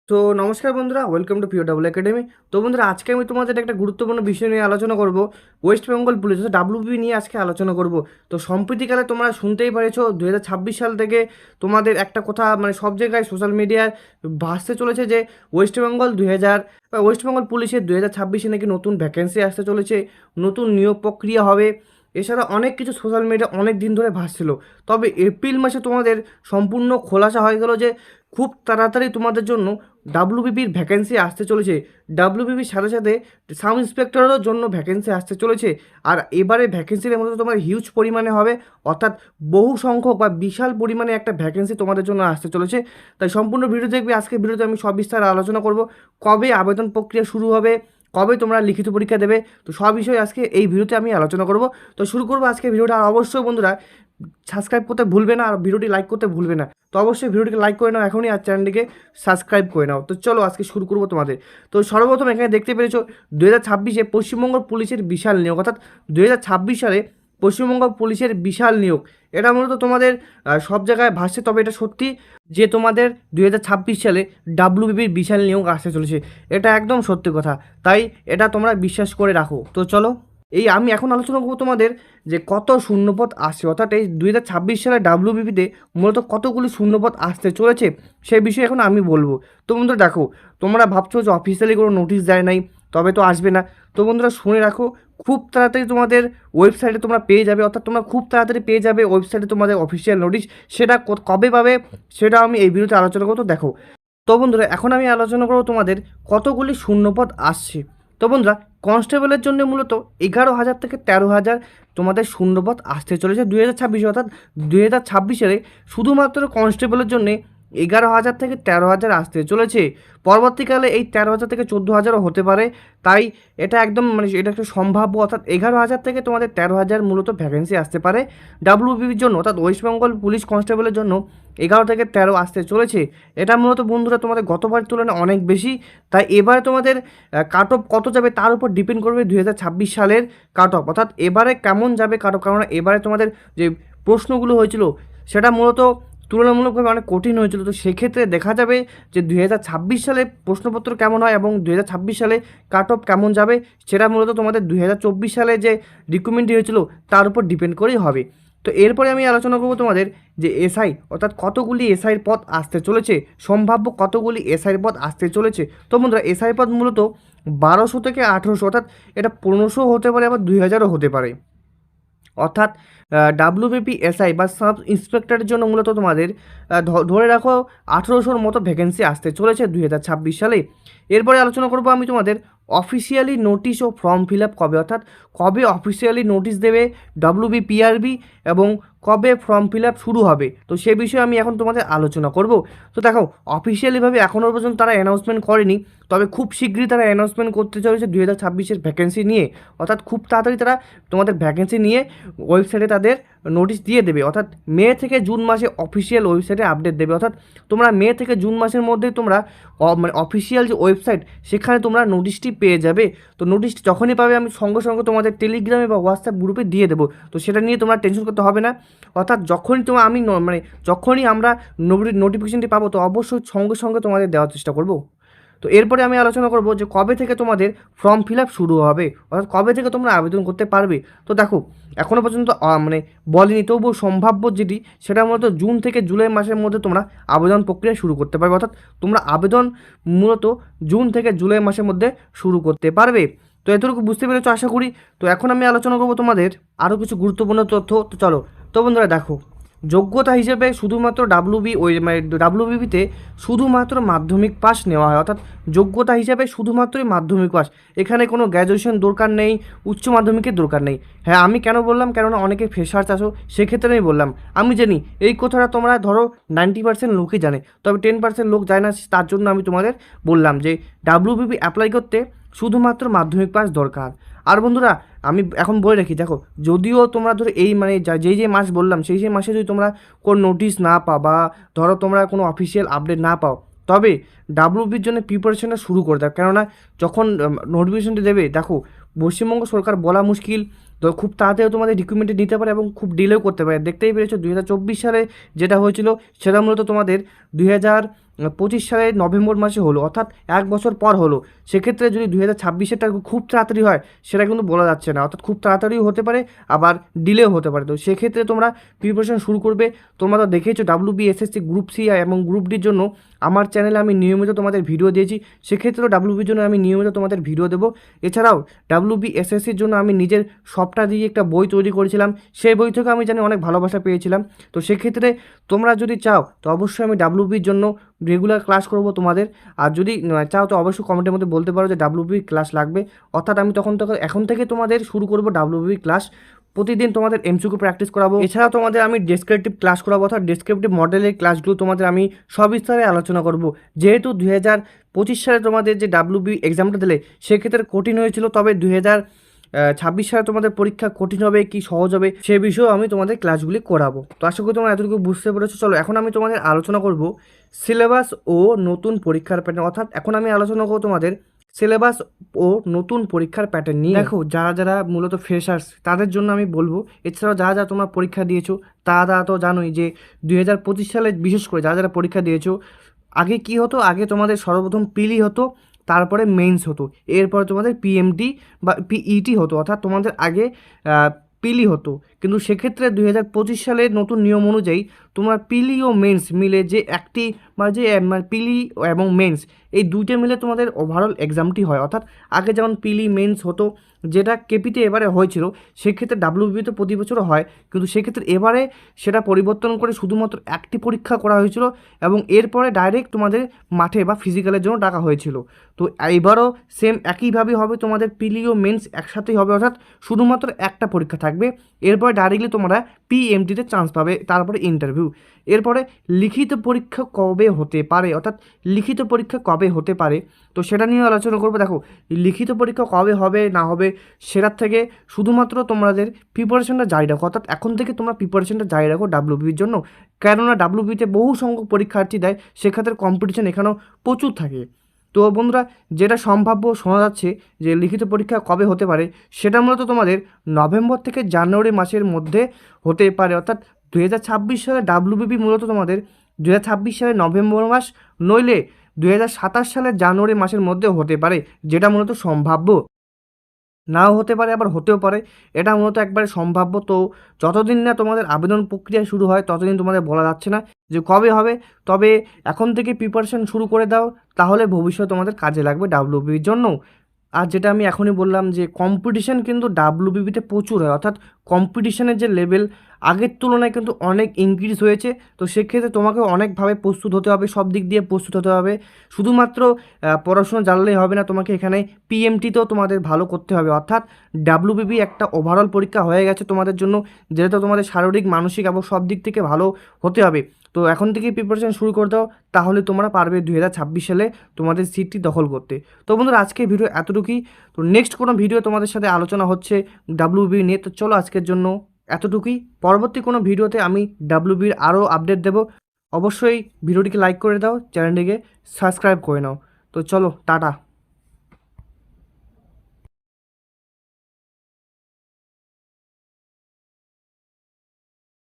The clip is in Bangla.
তো নমস্কার বন্ধুরা, welcome to PO double academy. তো বন্ধুরা, আজকে আমি তোমাদের একটা গুরুত্বপূর্ণ বিষয় নিয়ে আলোচনা করব। ওয়েস্ট বেঙ্গল পুলিশ ডাব্লিউবি নিয়ে আজকে আলোচনা করব। তো সম্প্রতিকালে তোমরা শুনতেই পারেছো 2026 সাল থেকে তোমাদের একটা কথা সব জায়গায় সোশ্যাল মিডিয়ায় ভাসতে চলেছে যে ওয়েস্ট বেঙ্গল পুলিশের 2026-এ নাকি নতুন ভ্যাকেন্সি আসতে চলেছে, নতুন নিয়োগ প্রক্রিয়া হবে। এছাড়া অনেক কিছু সোশ্যাল মিডিয়া অনেক দিন ধরে ভাসছিল। তবে এপ্রিল মাসে তোমাদের সম্পূর্ণ খোলাসা হয়ে গেল যে খুব তাড়াতাড়ি তোমাদের জন্য ডাব্লিউবিপির ভ্যাকেন্সি আসতে চলেছে। ডাব্লিউবিপির সাথে সাথে সাব ইন্সপেক্টরেরও জন্য ভ্যাকেন্সি আসতে চলেছে। আর এবারে ভ্যাকেন্সির মধ্যে তোমার হিউজ পরিমাণে হবে, অর্থাৎ বহু সংখ্যক বা বিশাল পরিমাণে একটা ভ্যাকেন্সি তোমাদের জন্য আসতে চলেছে। তাই সম্পূর্ণ ভিডিও দেখবে। আজকে ভিডিওতে আমি সব বিস্তারে আলোচনা করব, কবে আবেদন প্রক্রিয়া শুরু হবে, কবে তোমরা লিখিত পরীক্ষা দেবে। তো সব বিষয়ে আজকে এই ভিডিওতে আমি আলোচনা করব। তো শুরু করবো আজকে ভিডিওটা। আর অবশ্যই বন্ধুরা, সাবস্ক্রাইব করতে ভুলবে না আর ভিডিওটি লাইক করতে ভুলবে না। তো অবশ্যই ভিডিওটিকে লাইক করে নাও এখনই, আর চ্যানেলটিকে সাবস্ক্রাইব করে নাও। তো চলো আজকে শুরু করবো তোমাদের। তো সর্বপ্রথম এখানে দেখতে পেরেছো 2026-এ পশ্চিমবঙ্গ পুলিশের বিশাল নিয়োগ, অর্থাৎ 2026 সালে পশ্চিমবঙ্গ পুলিশের বিশাল নিয়োগ। এটা মূলত তোমাদের সব জায়গায় ভাসছে, তবে এটা সত্যি যে তোমাদের 2026 সালে ডাব্লিউবিপির বিশাল নিয়োগ আসতে চলেছে। এটা একদম সত্যি কথা, তাই এটা তোমরা বিশ্বাস করে রাখো। তো চলো, আমি এখন আলোচনা করবো তোমাদের যে কত শূন্যপদ আসছে, অর্থাৎ এই 2026 সালে ডাব্লিউবিপিতে মূলত কতগুলি শূন্যপদ আসতে চলেছে সেই বিষয়ে এখন আমি বলবো। তো বন্ধুরা দেখো, তোমরা ভাবছো যে অফিসিয়ালি কোনো নোটিশ দেয় নাই তবে তো আসবে না। তো বন্ধুরা শুনে রাখো, খুব তাড়াতাড়ি তোমাদের ওয়েবসাইটে তোমরা পেয়ে যাবে, অর্থাৎ তোমরা খুব তাড়াতাড়ি পেয়ে যাবে ওয়েবসাইটে তোমাদের অফিসিয়াল নোটিশ। সেটা কবে পাবে সেটা আমি এই ভিডিওতে আলোচনা করবো। দেখো, তো বন্ধুরা এখন আমি আলোচনা করবো তোমাদের কতগুলি শূন্যপদ আসছে। তো বন্ধুরা, কনস্টেবলের জন্য মূলত 11,000 থেকে 13,000 তোমাদের শূন্যপদ আসতে চলেছে 2026, অর্থাৎ 2026 সালে শুধুমাত্র কনস্টেবলের জন্য 11,000 থেকে 13,000 আসতে চলেছে। পরবর্তীকালে এই 13,000 থেকে 14,000ও হতে পারে। তাই এটা একদম এটা একটা সম্ভাব্য, অর্থাৎ 11,000 থেকে তোমাদের 13,000 মূলত ভ্যাকেন্সি আসতে পারে ডাব্লিউবিপির জন্য, অর্থাৎ ওয়েস্ট বেঙ্গল পুলিশ কনস্টেবলের জন্য 11 থেকে 13 আসতে চলেছে। এটা মূলত বন্ধুরা তোমাদের গতবারের তুলনায় অনেক বেশি। তাই এবারে তোমাদের কাট অফ কত যাবে তার উপর ডিপেন্ড করবে 2026 সালের কাট অফ, অর্থাৎ এবারে কেমন যাবে কাট অফ। কারণ এবারে তোমাদের যে প্রশ্নগুলো হয়েছিল সেটা মূলত তুলনামূলকভাবে অনেক কঠিন হয়েছিল। তো সেক্ষেত্রে দেখা যাবে যে 2026 সালে প্রশ্নপত্র কেমন হয় এবং 2026 সালে কাট অফ কেমন যাবে সেটা মূলত তোমাদের 2024 সালে যে রিক্রুটমেন্টটি হয়েছিল তার উপর ডিপেন্ড করেই হবে। তো এরপরে আমি আলোচনা করবো তোমাদের যে এসআই, অর্থাৎ কতগুলি এসআইয়ের পদ আসতে চলেছে, সম্ভাব্য কতগুলি এসআইয়ের পদ আসতে চলেছে। তো বন্ধুরা, এসআই পদ মূলত 1200 থেকে 1800, অর্থাৎ এটা 1500 হতে পারে, আবার 2000ও হতে পারে। অর্থাৎ ডাব্লিউবিপি এসআই বা সাব ইন্সপেক্টরের জন্য মূলত তোমাদের ধরে রাখো 1800-র মতো ভ্যাকেন্সি আসতে চলেছে 2026 সালে। এরপরে আলোচনা করবো আমি তোমাদের অফিসিয়ালি নোটিশ ও ফর্ম ফিল আপ কবে, অর্থাৎ কবে অফিসিয়ালি নোটিশ দেবে ডাব্লিউবিপিআরবি এবং কবে ফর্ম ফিল আপ শুরু হবে। তো সে বিষয়ে আমি এখন তোমাদের আলোচনা করব। তো দেখো, অফিসিয়ালিভাবে এখনও পর্যন্ত তারা অ্যানাউন্সমেন্ট করেনি, তবে খুব শীঘ্রই তারা অ্যানাউন্সমেন্ট করতে চলেছে 2026-এর ভ্যাকেন্সি নিয়ে। অর্থাৎ খুব তাড়াতাড়ি তারা তোমাদের ভ্যাকেন্সি নিয়ে ওয়েবসাইটে তাদের নোটিশ দিয়ে দেবে, অর্থাৎ মে থেকে জুন মাসে অফিসিয়াল ওয়েবসাইটে আপডেট দেবে। অর্থাৎ তোমরা মে থেকে জুন মাসের মধ্যে তোমরা অফিসিয়াল যে ওয়েবসাইট সেখানে তোমরা নোটিশটি পেয়ে যাবে। তো নোটিশটি যখনই পাবে আমি সঙ্গে সঙ্গে তোমাদের টেলিগ্রামে বা হোয়াটসঅ্যাপ গ্রুপে দিয়ে দেবো। তো সেটা নিয়ে তোমরা টেনশন করতে হবে না। অর্থাৎ যখনই যখনই আমরা নোটিফিকেশনটি পাবো তো অবশ্যই সঙ্গে সঙ্গে তোমাদের দেওয়ার চেষ্টা করবো। তো এরপরে আমি আলোচনা করব যে কবে থেকে তোমাদের ফর্ম ফিল আপ শুরু হবে, অর্থাৎ কবে থেকে তোমরা আবেদন করতে পারবে। তো দেখো, এখনও পর্যন্ত বলেনি, তবুও সম্ভাব্য যেটি সেটা মূলত জুন থেকে জুলাই মাসের মধ্যে তোমরা আবেদন প্রক্রিয়া শুরু করতে পারবে। অর্থাৎ তোমরা আবেদন মূলত জুন থেকে জুলাই মাসের মধ্যে শুরু করতে পারবে। তো এতটুকু বুঝতে পেরেছো আশা করি। তো এখন আমি আলোচনা করবো তোমাদের আরও কিছু গুরুত্বপূর্ণ তথ্য। তো চলো, তো বন্ধুরা দেখো, যোগ্যতা হিসেবে শুধুমাত্র ডাব্লিউবিপিতে শুধুমাত্র মাধ্যমিক পাস নেওয়া হয়, অর্থাৎ যোগ্যতা হিসেবে শুধুমাত্রই মাধ্যমিক পাস। এখানে কোনো গ্র্যাজুয়েশন দরকার নেই, উচ্চ মাধ্যমিকের দরকার নেই। হ্যাঁ, আমি কেন বললাম, কেননা অনেকে ফ্রেশার্স আসো, সেক্ষেত্রে আমি বললাম। আমি জানি এই কথাটা তোমরা ধরো 90% লোকই জানে, তবে 10% লোক জানে না, তার জন্য আমি তোমাদের বললাম যে ডাব্লিউবিপি অ্যাপ্লাই করতে শুধুমাত্র মাধ্যমিক পাস দরকার। আর বন্ধুরা, আমি এখন বলে রাখি, দেখো, যদিও তোমরা ধরো এই যেই মাস বললাম সেই মাসে যদি তোমরা কোনো নোটিশ না পাও বা ধরো তোমরা কোনো অফিসিয়াল আপডেট না পাও, তবে ডাব্লিউবির জন্য প্রিপারেশনটা শুরু করে দাও। কেননা যখন নোটিফিকেশনটি দেবে, দেখো, পশ্চিমবঙ্গ সরকার বলা মুশকিল, তো খুব তাড়াতাড়ি তোমাদের রিক্রুটমেন্টে নিতে পারে এবং খুব ডিলেও করতে পারে। দেখতেই পেরেছো 2024 সালে যেটা হয়েছিল সেটা মূলত তোমাদের 25 সালের নভেম্বর মাসে হলো, অর্থাৎ 1 বছর পর হলো। সেক্ষেত্রে যদি 2026-এরটা খুব তাড়াতাড়ি হয় সেটা কিন্তু বলা যাচ্ছে না, অর্থাৎ খুব তাড়াতাড়িও হতে পারে আবার ডিলেও হতে পারে। তো সেক্ষেত্রে তোমরা প্রিপারেশন শুরু করবে। তোমরা তো দেখেছো WBSSC গ্রুপ সি এবং গ্রুপ ডির জন্য আমার চ্যানেলে আমি নিয়মিত তোমাদের ভিডিও দিয়েছি, সেক্ষেত্রেও WBর জন্য আমি নিয়মিত তোমাদের ভিডিও দেবো। এছাড়াও WBSSCর জন্য আমি নিজের সবটা দিয়ে একটা বই তৈরি করেছিলাম, সেই বই থেকে আমি জানি অনেক ভালোবাসা পেয়েছিলাম। তো সেক্ষেত্রে তোমরা যদি চাও তো অবশ্যই আমি WBর জন্য রেগুলার ক্লাস করব তোমাদের। আর যদি চাও তো অবশ্যই কমেন্টের মধ্যে বলতে পারো যে WB ক্লাস লাগবে, অর্থাৎ আমি এখন থেকে তোমাদের শুরু করব WB ক্লাস। প্রতিদিন তোমাদের MCQ প্র্যাকটিস করাবো। এছাড়া তোমাদের আমি ডেসক্রিপটিভ ক্লাস করাবো, অর্থাৎ ডেসক্রিপটিভ মডেলের ক্লাসগুলো তোমাদের আমি সবিস্তারে আলোচনা করব। যেহেতু 2025 সালে তোমাদের যে WB এক্সামটা দিলে সেক্ষেত্রে কঠিন হয়েছিল, তবে 2026 সালে তোমাদের পরীক্ষা কঠিন হবে কি সহজ হবে সে বিষয়েও আমি তোমাদের ক্লাসগুলি করাবো। তো আশা করি তোমরা এতটুকু বুঝতে পেরেছো। চলো এখন আমি তোমাদের আলোচনা করব সিলেবাস ও নতুন পরীক্ষার প্যাটার্ন, অর্থাৎ এখন আমি আলোচনা করবো তোমাদের সিলেবাস ও নতুন পরীক্ষার প্যাটার্ন নিয়ে। দেখো যারা মূলত ফ্রেশার্স তাদের জন্য আমি বলবো, এছাড়াও যা তোমরা পরীক্ষা দিয়েছো তারা তো জানোই যে 2025 সালে বিশেষ করে যারা পরীক্ষা দিয়েছো, আগে কি হতো, আগে তোমাদের সর্বপ্রথম পিলি হতো, তারপরে মেন্স হতো, এরপরে তোমাদের PMT বা PET হতো, অর্থাৎ তোমাদের আগে পিলি হতো। কিন্তু সেক্ষেত্রে 2025 সালের নতুন নিয়ম অনুযায়ী তোমার পিলি ও মেন্স মিলে যে একটি যে পিলি এবং মেন্স এই দুইটা মিলে তোমাদের ওভারঅল এক্সামটি হয়। অর্থাৎ আগে যেমন পিলি মেন্স হতো, যেটা কেপিতে এবারে হয়েছিল, সেক্ষেত্রে WBতে প্রতি বছরও হয়, কিন্তু সেক্ষেত্রে এবারে সেটা পরিবর্তন করে শুধুমাত্র একটি পরীক্ষা করা হয়েছিল এবং এরপরে ডাইরেক্ট তোমাদের মাঠে বা ফিজিক্যালের জন্য ডাকা হয়েছিল। তো এবারও সেম একইভাবে হবে, তোমাদের পিলি ও মেন্স একসাথেই হবে, অর্থাৎ শুধুমাত্র একটা পরীক্ষা থাকবে। এরপরে ডাইরেক্টলি তোমরা PMTতে চান্স পাবে, তারপরে ইন্টারভিউ। এরপরে লিখিত পরীক্ষা কবে হতে পারে, অর্থাৎ লিখিত পরীক্ষা কবে হতে পারে তো সেটা নিয়ে আলোচনা করবো। দেখো লিখিত পরীক্ষা কবে হবে না হবে সেটার থেকে শুধুমাত্র তোমাদের প্রিপারেশনটা জারি রাখো, অর্থাৎ এখন থেকে তোমরা প্রিপারেশনটা জারি রাখো WBর জন্য। কেননা WBতে বহু সংখ্যক পরীক্ষার্থী দেয়, সেক্ষেত্রে কম্পিটিশন এখানেও প্রচুর থাকে। তো বন্ধুরা, যেটা সম্ভাব্য শোনা যাচ্ছে যে লিখিত পরীক্ষা কবে হতে পারে সেটা মূলত তোমাদের নভেম্বর থেকে জানুয়ারি মাসের মধ্যে হতে পারে, অর্থাৎ 2026 সালে WBP মূলত তোমাদের 2026 সালের নভেম্বর মাস নইলে 2027 সালের জানুয়ারি মাসের মধ্যে হতে পারে, যেটা মূলত সম্ভাব্য। নাও হতে পারে আবার হতেও পারে, এটা মূলত একবারে সম্ভাব্য। তো যতদিন না তোমাদের আবেদন প্রক্রিয়া শুরু হয় ততদিন তোমাদের বলা যাচ্ছে না যে কবে হবে। তবে এখন থেকে প্রিপারেশন শুরু করে দাও, তাহলে ভবিষ্যতে তোমাদের কাজে লাগবে WBর জন্য। আর যেটা আমি এখনই বললাম যে কম্পিটিশান কিন্তু WBতে প্রচুর হয়, অর্থাৎ কম্পিটিশানের যে লেভেল আগের তুলনায় কিন্তু অনেক ইনক্রিজ হয়েছে। তো সেক্ষেত্রে তোমাকে অনেকভাবে প্রস্তুত হতে হবে, সব দিক দিয়ে প্রস্তুত হতে হবে। শুধুমাত্র পড়াশোনা জানলেই হবে না, তোমাকে এখানে PMTতেও তোমাদের ভালো করতে হবে, অর্থাৎ WBP একটা ওভারঅল পরীক্ষা হয়ে গেছে তোমাদের জন্য, যেটা তোমাদের শারীরিক মানসিক এবং সব দিক থেকে ভালো হতে হবে। তো এখন থেকে প্রিপারেশন শুরু করে দাও, তাহলে তোমরা পারবে 2026 সালে তোমাদের সিটটি দখল করতে। তো বন্ধুরা আজকের ভিডিও এতটুকুই। তো নেক্সট কোনো ভিডিও তোমাদের সাথে আলোচনা হচ্ছে WB নিয়ে। তো চলো আজকের জন্য এতটুকুই। পরবর্তী কোনো ভিডিওতে আমি WBর আরও আপডেট দেব। অবশ্যই ভিডিওটিকে লাইক করে দাও, চ্যানেলটিকে সাবস্ক্রাইব করে নাও। তো চলো টাটা।